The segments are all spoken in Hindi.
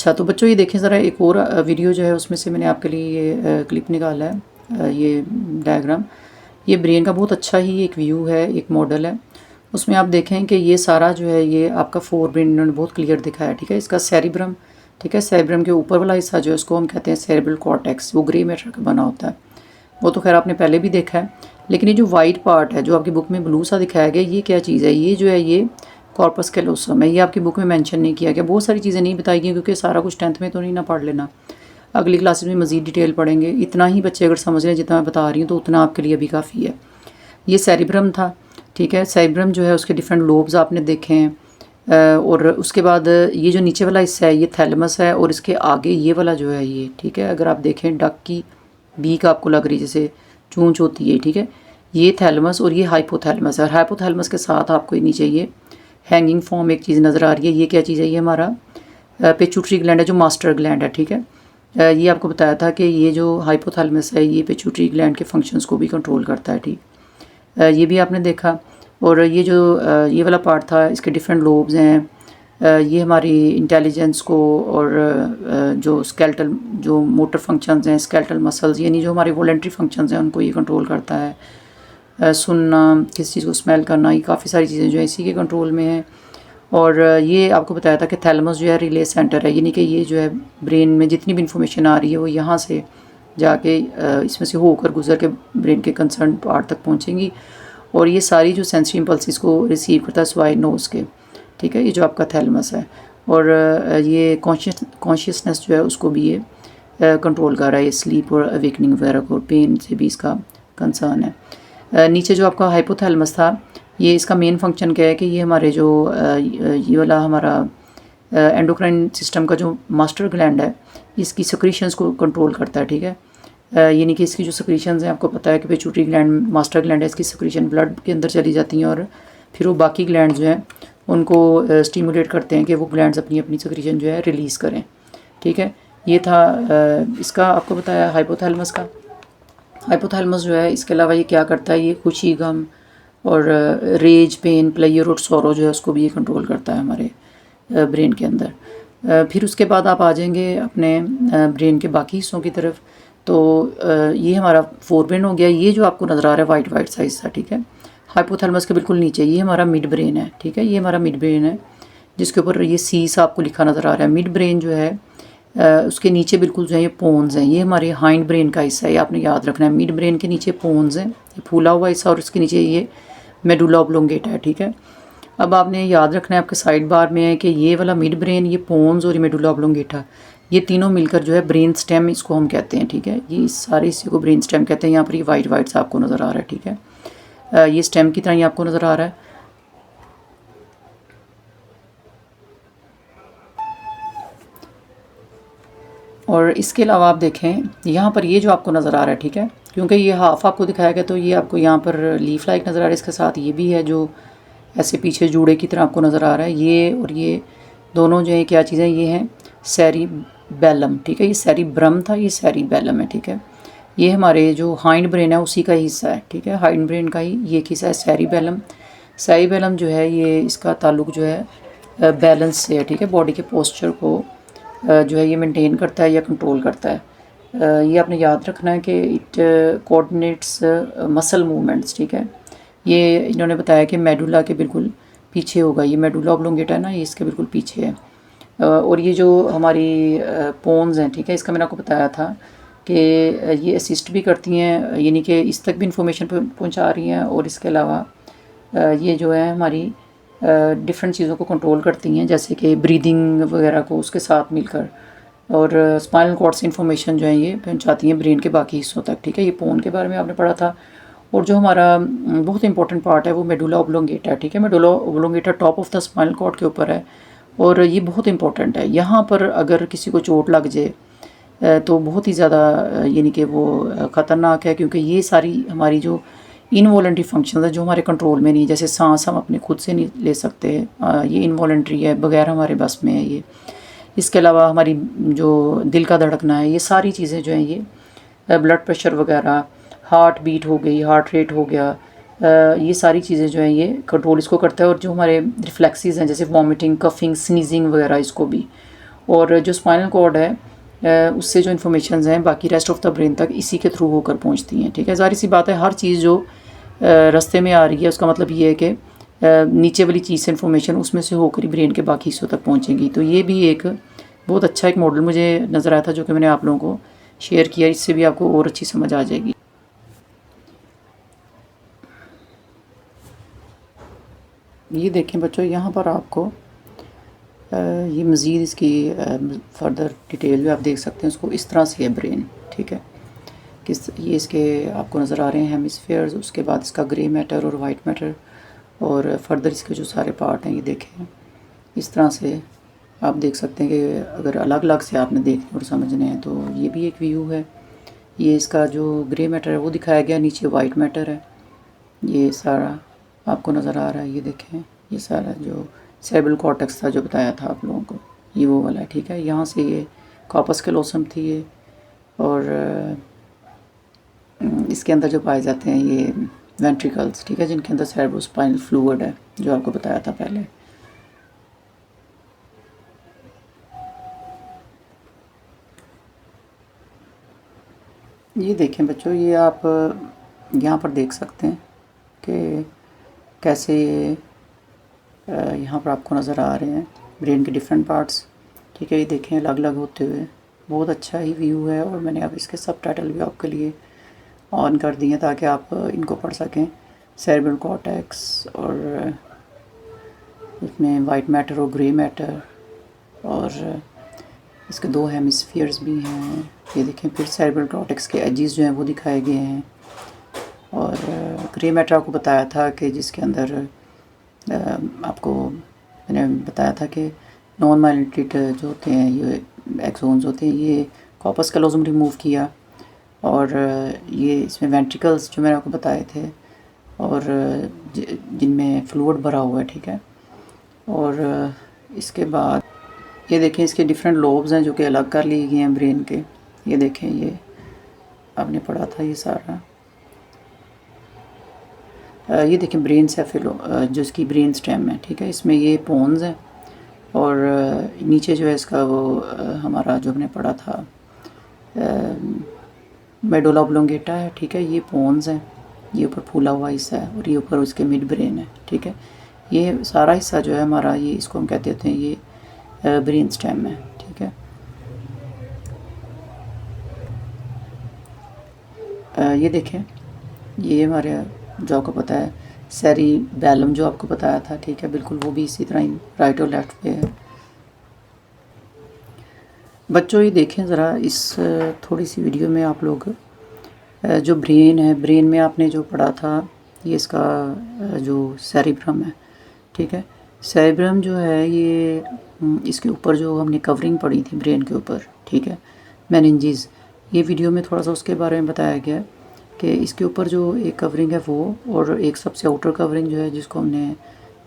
अच्छा, तो बच्चों ये देखें ज़रा एक और वीडियो जो है उसमें से मैंने आपके लिए ये क्लिप निकाला है, ये डायग्राम। ये ब्रेन का बहुत अच्छा ही एक व्यू है, एक मॉडल है। उसमें आप देखें कि ये सारा जो है ये आपका फोर ब्रेन इन्होंने बहुत क्लियर दिखाया है, ठीक है। इसका सेरिब्रम, ठीक है, सेरिब्रम के ऊपर वाला हिस्सा जो है उसको हम कहते हैं सेरेब्रल कॉर्टेक्स, वो ग्रे मैटर का बना होता है। वो तो खैर आपने पहले भी देखा है, लेकिन ये जो वाइट पार्ट है जो आपकी बुक में ब्लू सा दिखाया गया, ये क्या चीज़ है? ये जो है ये कॉर्पस कैलोसम है। ये आपकी बुक में मेंशन नहीं किया गया। बहुत सारी चीज़ें नहीं बताई गई क्योंकि सारा कुछ 10th में तो नहीं ना पढ़ लेना, अगली क्लासेस में मज़ीद डिटेल पढ़ेंगे। इतना ही बच्चे अगर समझ लें जितना मैं बता रही हूँ तो उतना आपके लिए भी काफ़ी है। ये सेरिब्रम था, ठीक है। सेरिब्रम जो है उसके डिफरेंट लोब्स आपने देखे हैं, और उसके बाद ये जो नीचे वाला हिस्सा है ये थैलमस है, और इसके आगे ये वाला जो है ये, ठीक है, अगर आप देखें डक की बीक आपको लग रही है जैसे चूंच होती है, ठीक है, ये थैलमस और ये हाइपोथैलमस है। और हाइपोथैलमस के साथ आपको नीचे ये हैंगिंग फॉर्म एक चीज़ नज़र आ रही है। ये क्या चीज़ है? ये हमारा पिट्यूटरी ग्लैंड है जो मास्टर ग्लैंड है, ठीक है। ये आपको बताया था कि ये जो हाइपोथैलमस है ये पिट्यूटरी ग्लैंड के फंक्शंस को भी कंट्रोल करता है, ठीक। ये भी आपने देखा। और ये जो ये वाला पार्ट था, इसके डिफरेंट लोब्स हैं। ये हमारी इंटेलिजेंस को और जो स्केलेटल जो मोटर फंक्शंस हैं, स्केलेटल मसल्स यानी जो हमारे वॉलेंट्री फंक्शंस हैं उनको ये कंट्रोल करता है। सुनना, किसी चीज़ को स्मेल करना, ये काफ़ी सारी चीज़ें जो है इसी के कंट्रोल में हैं। और ये आपको बताया था कि थैलमस जो है रिले सेंटर है, यानी कि ये जो है ब्रेन में जितनी भी इंफॉर्मेशन आ रही है वो यहाँ से जाके इसमें से होकर गुजर के ब्रेन के कंसर्न पार्ट तक पहुँचेंगी, और ये सारी जो सेंसरी इम्पल्सिस को रिसीव करता है स्वाई नोज़ के, ठीक है। ये जो आपका थैलमस है, और ये कॉन्शियसनेस जो है उसको भी ये कंट्रोल कर रहा है, ये स्लीप और अवेकनिंग वगैरह को, पेन से भी इसका कंसर्न है। नीचे जो आपका हाइपोथैलमस था, ये इसका मेन फंक्शन क्या है कि ये हमारे जो ये वाला हमारा एंडोक्राइन सिस्टम का जो मास्टर ग्लैंड है इसकी सिक्रीशंस को कंट्रोल करता है, ठीक है। यानी कि इसकी जो सिक्रीशंस हैं, आपको पता है कि पिट्यूटरी ग्लैंड मास्टर ग्लैंड है, इसकी सिक्रीशन ब्लड के अंदर चली जाती हैं और फिर वो बाकी ग्लैंड जो हैं उनको स्टिमुलेट करते हैं कि वो ग्लैंड्स अपनी अपनी सिक्रीशन जो है रिलीज़ करें, ठीक है। ये था इसका आपको बताया हाइपोथैलमस का। हाइपोथैलमस जो है इसके अलावा ये क्या करता है, ये खुशी, गम और रेज, पेन, प्लेयर और सौरो जो है उसको भी ये कंट्रोल करता है हमारे ब्रेन के अंदर। फिर उसके बाद आप आ जाएंगे अपने ब्रेन के बाकी हिस्सों की तरफ। तो ये हमारा फोर ब्रेन हो गया। ये जो आपको नज़र आ रहा है वाइट वाइट साइज सा, ठीक है, हाइपोथैलमस के बिल्कुल नीचे ये हमारा मिड ब्रेन है, ठीक है। ये हमारा मिड ब्रेन है जिसके ऊपर ये सी सा आपको लिखा नज़र आ रहा है। मिड ब्रेन जो है उसके नीचे बिल्कुल जो है ये पोन्स हैं, ये हमारे हाइंड ब्रेन का हिस्सा है, ये आपने याद रखना है। मिड ब्रेन के नीचे पोन्स हैं, ये फूला हुआ हिस्सा, और इसके नीचे ये मेडुला ऑब्लोंगेटा है, ठीक है। अब आपने याद रखना है, आपके साइड बार में है कि ये वाला मिड ब्रेन, ये पोन्स और ये मेडुला ऑब्लोंगेटा, ये तीनों मिलकर जो है ब्रेन स्टेम इसको हम कहते हैं, ठीक है। ये सारे हिस्से को ब्रेन स्टेम कहते हैं। यहाँ पर ये वाइट वाइट सा आपको नज़र आ रहा है, ठीक है, ये स्टेम की तरह ही आपको नज़र आ रहा है। और इसके अलावा आप देखें यहाँ पर ये जो आपको नज़र आ रहा है, ठीक है, क्योंकि ये हाफ आपको दिखाया गया तो ये आपको यहाँ पर लीफ लाइक नज़र आ रहा है, इसके साथ ये भी है जो ऐसे पीछे जूड़े की तरह आपको नज़र आ रहा है। ये और ये दोनों जो है क्या चीज़ें, ये हैं सेरिबेलम, ठीक है। ये सेरिब्रम था, ये सेरिबेलम है, ठीक है। ये हमारे जो हाइंड ब्रेन है उसी का हिस्सा है, ठीक है, हाइंड ब्रेन का ही ये हिस्सा है सेरिबेलम। सेरिबेलम जो है ये इसका ताल्लुक जो है बैलेंस से है, ठीक है, बॉडी के पोस्चर को जो है ये मेंटेन करता है या कंट्रोल करता है। ये आपने याद रखना है कि इट कोऑर्डिनेट्स मसल मूवमेंट्स, ठीक है। ये इन्होंने बताया कि मेडुला के बिल्कुल पीछे होगा, ये मेडुला ऑब्लोंगेटा है ना, ये इसके बिल्कुल पीछे है। और ये जो हमारी पोन्स हैं, ठीक है, इसका मैंने आपको बताया था कि ये असिस्ट भी करती हैं, यानी कि इस तक भी इंफॉर्मेशन पहुंचा रही हैं, और इसके अलावा ये जो है हमारी डिफरेंट चीज़ों को कंट्रोल करती हैं, जैसे कि ब्रीदिंग वगैरह को उसके साथ मिलकर, और स्पाइनल कॉर्ड से इंफॉर्मेशन जो है ये पहुंचाती हैं ब्रेन के बाकी हिस्सों तक, ठीक है। ये पोन के बारे में आपने पढ़ा था। और जो हमारा बहुत इंपॉर्टेंट पार्ट है वो मेडुला ऑब्लोंगेटा है, ठीक है। Medulla oblongata top of the spinal cord के ऊपर है, और ये बहुत इंपॉर्टेंट है। यहाँ पर अगर किसी को चोट लग जाए तो बहुत ही ज़्यादा यानी कि वो ख़तरनाक है, क्योंकि ये सारी हमारी जो इनवॉलेंट्री फंक्शन है जो हमारे कंट्रोल में नहीं, जैसे सांस हम अपने खुद से नहीं ले सकते, ये इनवॉलेंट्री है, बगैर हमारे बस में है ये। इसके अलावा हमारी जो दिल का धड़कना है, ये सारी चीज़ें जो हैं ये ब्लड प्रेशर वगैरह, हार्ट बीट हो गई, हार्ट रेट हो गया, ये सारी चीज़ें जो हैं ये कंट्रोल इसको करता है। और जो हमारे रिफ्लेक्सेस हैं जैसे वॉमिटिंग, कफिंग, स्नीजिंग वगैरह, इसको भी। और जो स्पाइनल कॉर्ड है उससे जो इन्फॉर्मेशन हैं बाकी रेस्ट ऑफ द ब्रेन तक इसी के थ्रू होकर पहुंचती हैं, ठीक है। ज़ाहिर सी बात है हर चीज़ जो रास्ते में आ रही है उसका मतलब ये है कि नीचे वाली चीज़ से इन्फॉर्मेशन उसमें से होकर ही ब्रेन के बाकी हिस्सों तक पहुंचेगी। तो ये भी एक बहुत अच्छा एक मॉडल मुझे नज़र आया था जो कि मैंने आप लोगों को शेयर किया, इससे भी आपको और अच्छी समझ आ जाएगी। ये देखें बच्चों, यहाँ पर आपको ये मज़ीद इसकी फर्दर डिटेल भी आप देख सकते हैं। उसको इस तरह से है ब्रेन, ठीक है। किस ये इसके आपको नज़र आ रहे हैं हेमिस्फेयर्स, उसके बाद इसका ग्रे मैटर और वाइट मैटर, और फर्दर इसके जो सारे पार्ट हैं ये देखें इस तरह से आप देख सकते हैं कि अगर अलग अलग से आपने देखने और समझने हैं तो ये भी एक व्यू है। ये इसका जो ग्रे मैटर है वो दिखाया गया, नीचे वाइट मैटर है, ये सारा आपको नज़र आ रहा है। ये देखें ये सारा जो सेरेब्रल कॉर्टेक्स था जो बताया था आप लोगों को, ये वो वाला है, ठीक है। यहाँ से ये कॉर्पस कैलोसम थी ये, और इसके अंदर जो पाए जाते हैं ये वेंट्रिकल्स, ठीक है, जिनके अंदर सेरेब्रोस्पाइनल फ्लूइड है जो आपको बताया था पहले। ये देखें बच्चों, ये आप यहाँ पर देख सकते हैं कि कैसे यहाँ पर आपको नज़र आ रहे हैं ब्रेन के डिफरेंट पार्ट्स, ठीक है। ये देखें अलग अलग होते हुए, बहुत अच्छा ही व्यू है। और मैंने अब इसके सब टाइटल भी आपके लिए ऑन कर दिए ताकि आप इनको पढ़ सकें। सेरेब्रल कॉर्टेक्स, और इसमें वाइट मैटर और ग्रे मैटर, और इसके 2 हेमिस्फीयर्स भी हैं। ये देखें, फिर सेरेब्रल कॉर्टेक्स के एजेस जो हैं वो दिखाए गए हैं, और ग्रे मैटर आपको बताया था कि जिसके अंदर आपको मैंने बताया था कि नॉन माइलिनेटेड जो होते हैं ये एक्सोन्स होते हैं, ये कॉर्पस कैलोसम रिमूव किया, और ये इसमें वेंट्रिकल्स जो मैंने आपको बताए थे, और जिनमें फ्लूइड भरा हुआ है, ठीक है। और इसके बाद ये देखें इसके डिफरेंट लोब्स हैं जो कि अलग कर लिए गए हैं ब्रेन के। ये देखें, ये आपने पढ़ा था ये सारा। ये देखें ब्रेन सेफेलो जो इसकी ब्रेन स्टेम है, ठीक है। इसमें ये पोन्स हैं, और नीचे जो है इसका वो हमारा जो हमने पढ़ा था मेडुला ऑब्लोंगेटा है, ठीक है। ये पोन्स हैं, ये ऊपर फूला हुआ हिस्सा है, और ये ऊपर उसके मिड ब्रेन है, ठीक है। ये सारा हिस्सा जो है हमारा, ये इसको हम कहते हैं ये ब्रेन स्टेम है, ठीक है। ये देखें, ये हमारे जो आपको पता है सेरिबैलम जो आपको बताया था, ठीक है, बिल्कुल वो भी इसी तरह ही राइट और लेफ्ट पे है। बच्चों ये देखें ज़रा इस थोड़ी सी वीडियो में आप लोग जो ब्रेन है, ब्रेन में आपने जो पढ़ा था ये इसका जो सेरिब्रम है, ठीक है। सेरिब्रम जो है ये इसके ऊपर जो हमने कवरिंग पढ़ी थी ब्रेन के ऊपर, ठीक है, मेनिंजेस, ये वीडियो में थोड़ा सा उसके बारे में बताया गया है कि इसके ऊपर जो एक कवरिंग है वो, और एक सबसे आउटर कवरिंग जो है जिसको हमने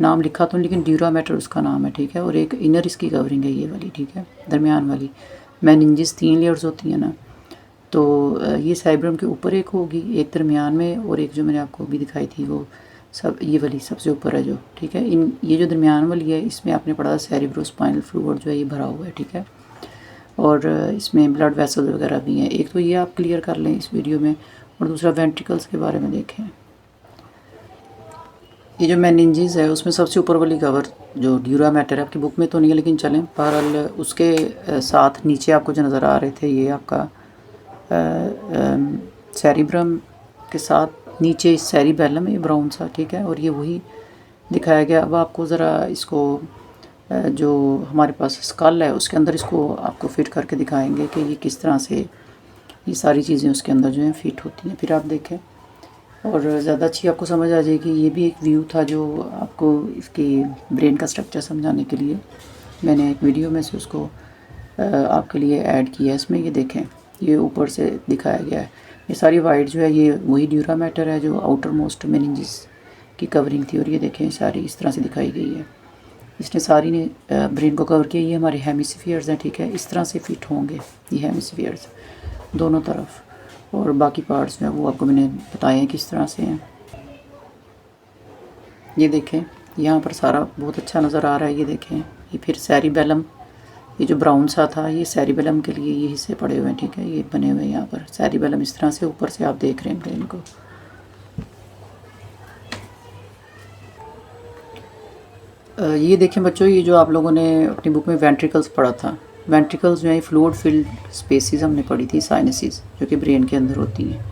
नाम लिखा तो लेकिन ड्यूरा मैटर उसका नाम है, ठीक है, और एक इनर इसकी कवरिंग है ये वाली, ठीक है, दरमियान वाली। मेनिंजेस 3 लेयर्स होती हैं ना, तो ये सेरिब्रम के ऊपर एक होगी, एक दरमियान में, और एक जो मैंने आपको भी दिखाई थी वो सब ये वाली सबसे ऊपर है जो, ठीक है। इन ये जो दरमियान वाली है इसमें आपने पढ़ा था सेरिब्रोस्पाइनल फ्लूइड जो है ये भरा हुआ है, ठीक है। और इसमें ब्लड वेसल वगैरह भी हैं। एक तो ये आप क्लियर कर लें इस वीडियो में, और दूसरा वेंट्रिकल्स के बारे में देखें। ये जो मेनिंजेस है उसमें सबसे ऊपर वाली कवर जो ड्यूरा मैटर है, आपकी बुक में तो नहीं है लेकिन चलें बहरहाल उसके साथ नीचे आपको जो नज़र आ रहे थे ये आपका सेरिब्रम के साथ नीचे सेरिबेलम है ब्राउन सा, ठीक है, और ये वही दिखाया गया। अब आपको ज़रा इसको जो हमारे पास स्कल है उसके अंदर इसको आपको फिट करके दिखाएंगे कि ये किस तरह से ये सारी चीज़ें उसके अंदर जो हैं फिट होती हैं, फिर आप देखें और ज़्यादा अच्छी आपको समझ आ जाएगी। ये भी एक व्यू था जो आपको इसकी ब्रेन का स्ट्रक्चर समझाने के लिए मैंने एक वीडियो में से उसको आपके लिए ऐड किया है। इसमें ये देखें ये ऊपर से दिखाया गया है, ये सारी वाइट जो है ये वही ड्यूरा मैटर है जो आउटर मोस्ट मेनिंजेस की कवरिंग थी, और ये देखें सारी इस तरह से दिखाई गई है। इसने सारी ने ब्रेन को कवर किया। ये हमारे हेमिस्फीयर्स हैं, ठीक है, इस तरह से फिट होंगे ये हेमिस्फीयर्स दोनों तरफ, और बाकी पार्ट्स जो हैं वो आपको मैंने बताए हैं किस तरह से हैं। ये देखें यहाँ पर सारा बहुत अच्छा नज़र आ रहा है। ये देखें ये फिर सेरिबेलम ये जो ब्राउन सा था ये सेरिबेलम के लिए ये हिस्से पड़े हुए हैं, ठीक है, ये बने हुए हैं यहाँ पर सेरिबेलम इस तरह से ऊपर से आप देख रहे हैं ब्रेन को। ये देखें बच्चों, ये जो आप लोगों ने अपनी बुक में वेंट्रिकल्स पढ़ा था, वेंट्रिकल्स जो है फ्लूइड फिल्ड स्पेसिस हमने पढ़ी थी, साइनसिस जो कि ब्रेन के अंदर होती हैं।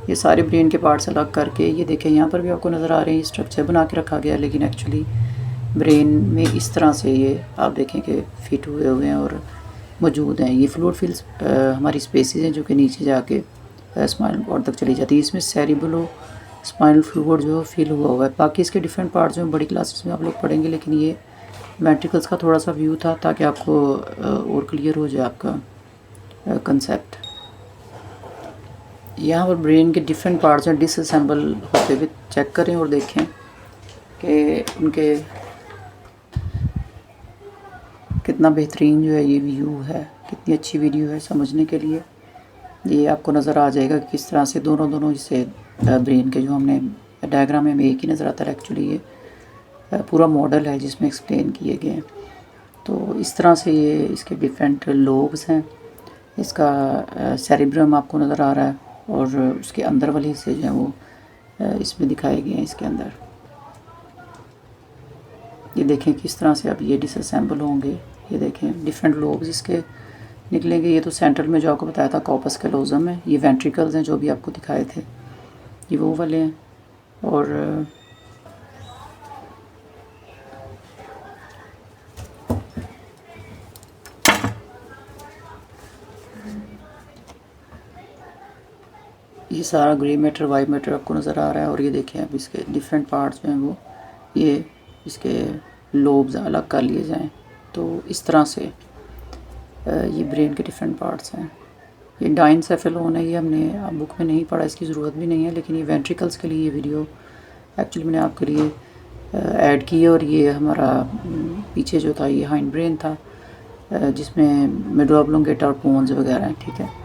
ये सारे ब्रेन के पार्ट्स अलग करके ये देखें यहाँ पर भी आपको नज़र आ रहे हैं, स्ट्रक्चर बना के रखा गया, लेकिन एक्चुअली ब्रेन में इस तरह से ये आप देखें कि फिट हुए हुए हैं और मौजूद हैं। ये फ्लूइड फिल्ड हमारी स्पेसिस हैं जो कि नीचे जाके स्पाइनल कॉर्ड तक चली जाती है। इसमें सेरिबलो स्पाइनल फ्लूइड जो फिल हुआ है। बाकी इसके डिफरेंट पार्ट्स जो बड़ी क्लासेस में आप लोग पढ़ेंगे, लेकिन ये वेंट्रिकल्स का थोड़ा सा व्यू था ताकि आपको और क्लियर हो जाए आपका कंसेप्ट। यहाँ पर ब्रेन के डिफरेंट पार्ट्स हैं डिसअसेंबल होते हुए, चेक करें और देखें कि उनके कितना बेहतरीन जो है ये व्यू है, कितनी अच्छी वीडियो है समझने के लिए। ये आपको नज़र आ जाएगा कि किस तरह से दोनों हिस्से ब्रेन के जो हमने डायग्राम में एक ही नज़र आता है, एक्चुअली ये पूरा मॉडल है जिसमें एक्सप्लेन किए गए हैं। तो इस तरह से ये इसके डिफरेंट लोब्स हैं। इसका सेरिब्रम आपको नज़र आ रहा है और उसके अंदर वाले हिस्से जो हैं वो इसमें दिखाए गए हैं इसके अंदर। ये देखें किस तरह से अब ये डिसअसेंबल होंगे। ये देखें डिफरेंट लोब्स इसके निकलेंगे। ये तो सेंट्रल में जो आपको बताया था कॉर्पस कैलोज़म है, ये वेंट्रिकल्स हैं जो भी आपको दिखाए थे, ये वो वाले हैं। और ये सारा ग्रे मैटर वाइट मैटर आपको नज़र आ रहा है। और ये देखें अब इसके डिफरेंट पार्ट्स जो हैं वो ये इसके लोब्स अलग कर लिए जाएं, तो इस तरह से ये ब्रेन के डिफरेंट पार्ट्स हैं। ये डाइनसेफेलोन है, ये हमने बुक में नहीं पढ़ा, इसकी ज़रूरत भी नहीं है, लेकिन ये वेंट्रिकल्स के लिए ये वीडियो एक्चुअली मैंने आपके लिए ऐड की है। और ये हमारा पीछे जो था ये हाइंड ब्रेन था जिसमें मेडुला ऑब्लोंगेटा और पोन्स वगैरह हैं, ठीक है।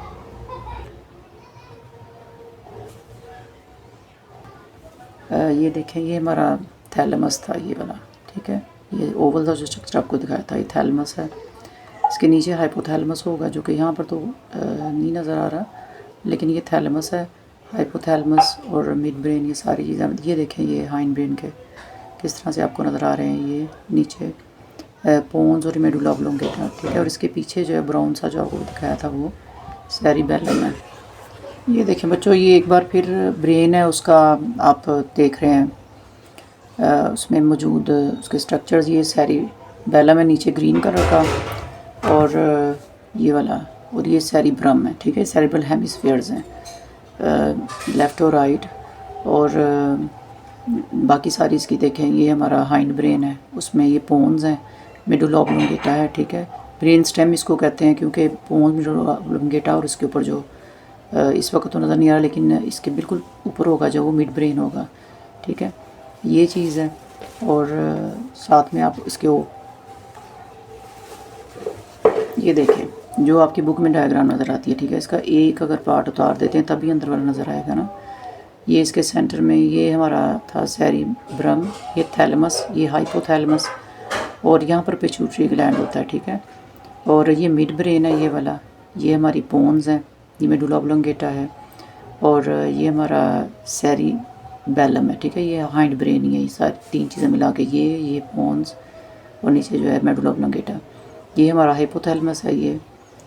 ये देखें ये हमारा थैलेमस था ये वाला, ठीक है, ये ओवल था जो स्ट्रक्चर आपको दिखाया था, ये थैलेमस है। इसके नीचे हाइपोथैलेमस होगा जो कि यहाँ पर तो नहीं नज़र आ रहा, लेकिन ये थैलेमस है, हाइपोथैलेमस और मिड ब्रेन, ये सारी चीज़ें। ये देखें ये हाइंड ब्रेन के किस तरह से आपको नज़र आ रहे हैं, ये नीचे पोन्स और मेडुला ऑब्लोंगेटा, ठीक है। और इसके पीछे जो है ब्राउन सा जो आपको दिखाया था वो सेरिबेलम है। ये देखें बच्चों, ये एक बार फिर ब्रेन है उसका आप देख रहे हैं उसमें मौजूद उसके स्ट्रक्चर्स। ये सेरिबेलम है नीचे ग्रीन कलर का, और ये वाला, और ये सेरिब्रम है, ठीक है। सेरिब्रल हेमिस्फीयर्स हैं लेफ़्ट और राइट। और बाकी सारी इसकी देखें, ये हमारा हाइंड ब्रेन है, उसमें ये पोन्स हैं, मेडुला ऑब्लोंगेटा है, ठीक है। ब्रेन स्टेम इसको कहते हैं क्योंकि पोन्स, मेडुला ऑब्लोंगेटा और उसके ऊपर जो इस वक्त तो नज़र नहीं आ रहा, लेकिन इसके बिल्कुल ऊपर होगा जो वो मिड ब्रेन होगा, ठीक है, ये चीज़ है। और साथ में आप इसके ये देखें जो आपकी बुक में डायग्राम नज़र आती है, ठीक है, इसका एक अगर पार्ट उतार देते हैं तभी अंदर वाला नज़र आएगा ना। ये इसके सेंटर में ये हमारा था सेरिब्रम, ये थैलेमस, ये हाइपोथैलेमस, और यहाँ पर पिट्यूटरी ग्लैंड होता है, ठीक है। और ये मिड ब्रेन है ये वाला, ये हमारी पोन्स हैं, ये मेडुला ऑब्लोंगेटा है, और ये हमारा सेरिबेलम है, ठीक है। ये हाइंड ब्रेन ही है, ये सारी तीन चीज़ें मिला के ये पोन्स और नीचे जो है मेडुला ऑब्लोंगेटा, ये हमारा हाइपोथैलेमस है ये,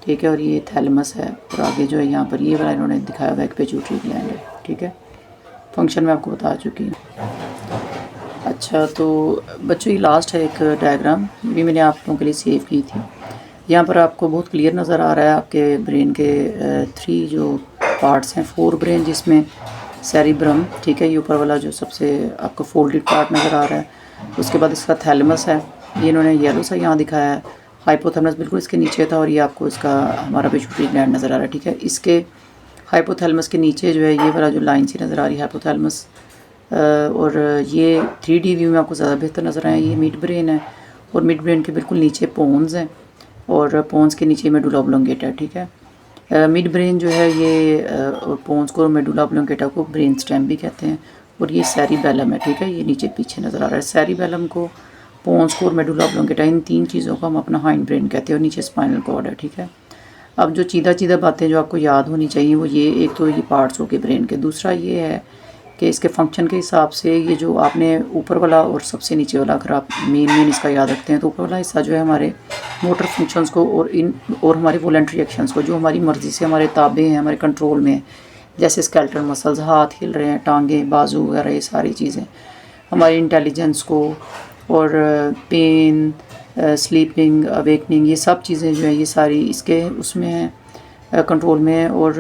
ठीक है। और ये थैलेमस है, और आगे जो है यहाँ पर ये वाला इन्होंने दिखाया हुआ है एक पिट्यूटरी ग्लैंड है, ठीक है। फंक्शन में आपको बता चुकी हूँ। अच्छा तो बच्चों ये लास्ट है एक डायग्राम, भी मैंने आप लोगों के लिए सेव की थी। यहाँ पर आपको बहुत क्लियर नज़र आ रहा है आपके ब्रेन के 3 जो पार्ट्स हैं, 4 ब्रेन जिसमें सेरिब्रम, ठीक है, ये ऊपर वाला जो सबसे आपको फोल्डेड पार्ट नज़र आ रहा है। उसके बाद इसका थैलेमस है, ये इन्होंने येलो सा यहाँ दिखाया है। हाइपोथैलेमस बिल्कुल इसके नीचे था, और ये आपको इसका हमारा पिट्यूटरी ग्लैंड नज़र आ रहा है, ठीक है। इसके हाइपोथैलेमस के नीचे जो है ये वाला जो लाइन सी नज़र आ रही है हाइपोथैलेमस, और ये 3D व्यू में आपको ज़्यादा बेहतर नज़र आए, ये मिड ब्रेन है, और मिड ब्रेन के बिल्कुल नीचे पोन्स हैं, और पोन्स के नीचे मेडुला ऑब्लोंगेटा, ठीक है। मिड ब्रेन जो है ये पोन्स को और मेडुला ऑब्लोंगेटा को ब्रेन स्टेम भी कहते हैं, और ये सेरिबेलम है, ठीक है, ये नीचे पीछे नज़र आ रहा है। सेरिबेलम को पोन्स कोर मेडुला ऑब्लोंगेटा, इन 3 चीज़ों को हम अपना हाइंड ब्रेन कहते हैं और नीचे स्पाइनल कॉर्ड है, ठीक है। अब जो चीदा बातें जो आपको याद होनी चाहिए वो ये, एक तो ये पार्ट्स हो गए ब्रेन के, दूसरा ये है कि इसके फंक्शन के हिसाब से ये जो आपने ऊपर वाला और सबसे नीचे वाला अगर आप मेन इसका याद रखते हैं तो ऊपर वाला हिस्सा जो है हमारे मोटर फंक्शंस को और हमारे वॉलंटरी एक्शंस को, जो हमारी मर्ज़ी से हमारे ताबे हैं, हमारे कंट्रोल में, जैसे स्केलेटल मसल्स, हाथ हिल रहे हैं, टांगें, बाजू वगैरह, ये सारी चीज़ें हमारी इंटेलिजेंस को, और पेन, स्लीपिंग, अवेकनिंग, ये सब चीज़ें जो है ये सारी इसके उसमें कंट्रोल में है। और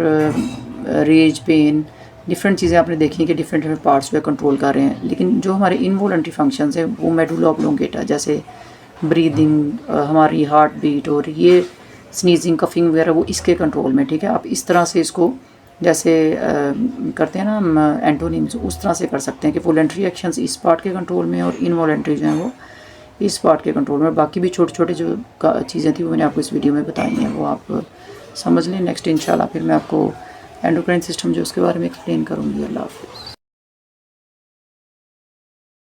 रेज, पेन, डिफरेंट चीज़ें आपने देखी कि डिफरेंट पार्ट्स जो है कंट्रोल कर रहे हैं। लेकिन जो हमारे इनवॉलंटरी फंक्शंस है वो मेडुला ऑब्लोंगेटा, जैसे ब्रीदिंग, हमारी हार्ट बीट और ये स्नीजिंग, कफिंग वगैरह, वो इसके कंट्रोल में, ठीक है। आप इस तरह से इसको जैसे करते हैं ना हम एंटोनिम्स, उस तरह से कर सकते हैं कि वॉलंटरी एक्शंस इस पार्ट के कंट्रोल में और इनवॉलंटरी जो है वो इस पार्ट के कंट्रोल में। बाकी भी छोटे छोटे जो चीज़ें थी वो मैंने आपको इस वीडियो में बताई हैं, वो आप समझ लें। नेक्स्ट इंशाल्लाह फिर मैं आपको एंडोक्राइन सिस्टम जो उसके बारे में एक्सप्लेन करूँगी। अल्लाह हाफ़िज़।